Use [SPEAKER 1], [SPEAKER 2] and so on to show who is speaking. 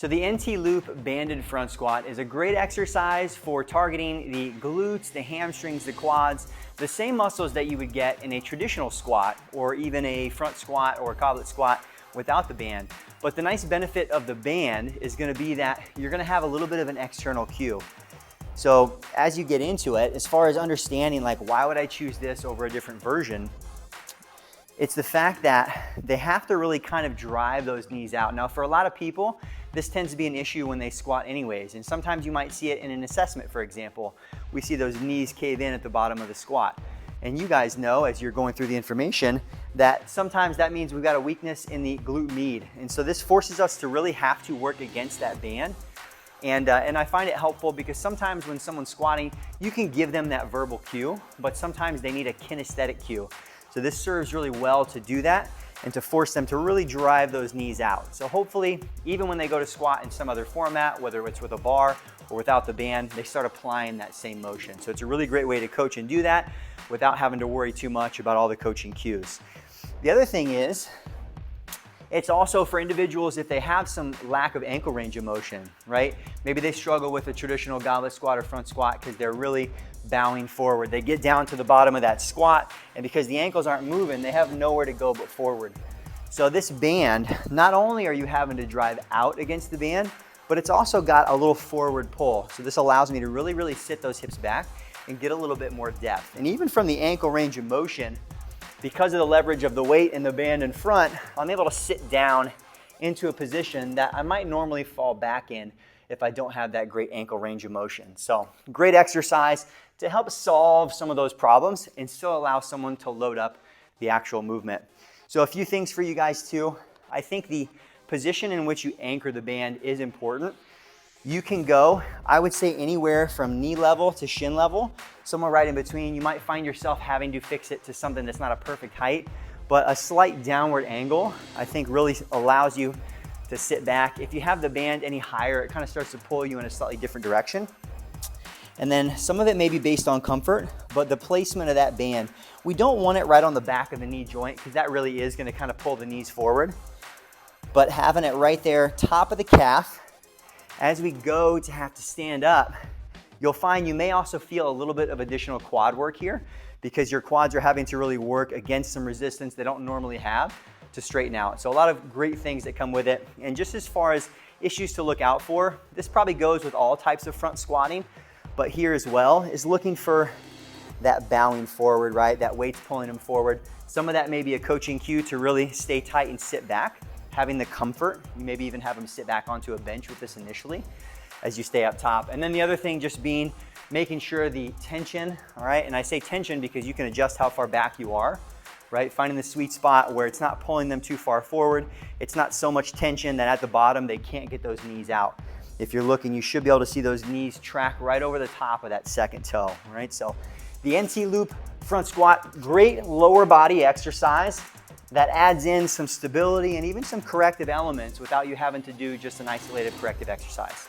[SPEAKER 1] So the NT Loop banded front squat is a great exercise for targeting the glutes, the hamstrings, the quads, the same muscles that you would get in a traditional squat or even a front squat or a goblet squat without the band. But the nice benefit of the band is going to be that you're going to have a little bit of an external cue. So as you get into it, as far as understanding like why would I choose this over a different version, it's the fact that they have to really kind of drive those knees out. Now for a lot of people, this tends to be an issue when they squat anyways, and sometimes you might see it in an assessment, for example. We see those knees cave in at the bottom of the squat. And you guys know, as you're going through the information, that sometimes that means we've got a weakness in the glute med. And so this forces us to really have to work against that band. And I find it helpful because sometimes when someone's squatting, you can give them that verbal cue, but sometimes they need a kinesthetic cue. So this serves really well to do that and to force them to really drive those knees out. So hopefully, even when they go to squat in some other format, whether it's with a bar or without the band, they start applying that same motion. So it's a really great way to coach and do that without having to worry too much about all the coaching cues. The other thing is, it's also for individuals if they have some lack of ankle range of motion, right? Maybe they struggle with a traditional goblet squat or front squat because they're really bowing forward. They get down to the bottom of that squat, and because the ankles aren't moving, they have nowhere to go but forward. So this band, not only are you having to drive out against the band, but it's also got a little forward pull. So this allows me to really sit those hips back and get a little bit more depth. And even from the ankle range of motion, because of the leverage of the weight in the band in front, I'm able to sit down into a position that I might normally fall back in if I don't have that great ankle range of motion. So great exercise to help solve some of those problems and still allow someone to load up the actual movement. So a few things for you guys too. I think the position in which you anchor the band is important. You can go, I would say, anywhere from knee level to shin level, somewhere right in between. You might find yourself having to fix it to something that's not a perfect height, but a slight downward angle, I think, really allows you to sit back. If you have the band any higher, it kind of starts to pull you in a slightly different direction. And then some of it may be based on comfort, but the placement of that band, we don't want it right on the back of the knee joint because that really is going to kind of pull the knees forward. But having it right there, top of the calf, as we go to have to stand up, you'll find you may also feel a little bit of additional quad work here because your quads are having to really work against some resistance they don't normally have to straighten out. So a lot of great things that come with it. And just as far as issues to look out for, this probably goes with all types of front squatting, but here as well is looking for that bowing forward, right? That weight's pulling them forward. Some of that may be a coaching cue to really stay tight and sit back. Having the comfort, you maybe even have them sit back onto a bench with this initially as you stay up top. And then the other thing just being making sure the tension, all right? And I say tension because you can adjust how far back you are, right? Finding the sweet spot where it's not pulling them too far forward. It's not so much tension that at the bottom they can't get those knees out. If you're looking, you should be able to see those knees track right over the top of that second toe, right? So the NT Loop front squat, great lower body exercise that adds in some stability and even some corrective elements without you having to do just an isolated corrective exercise.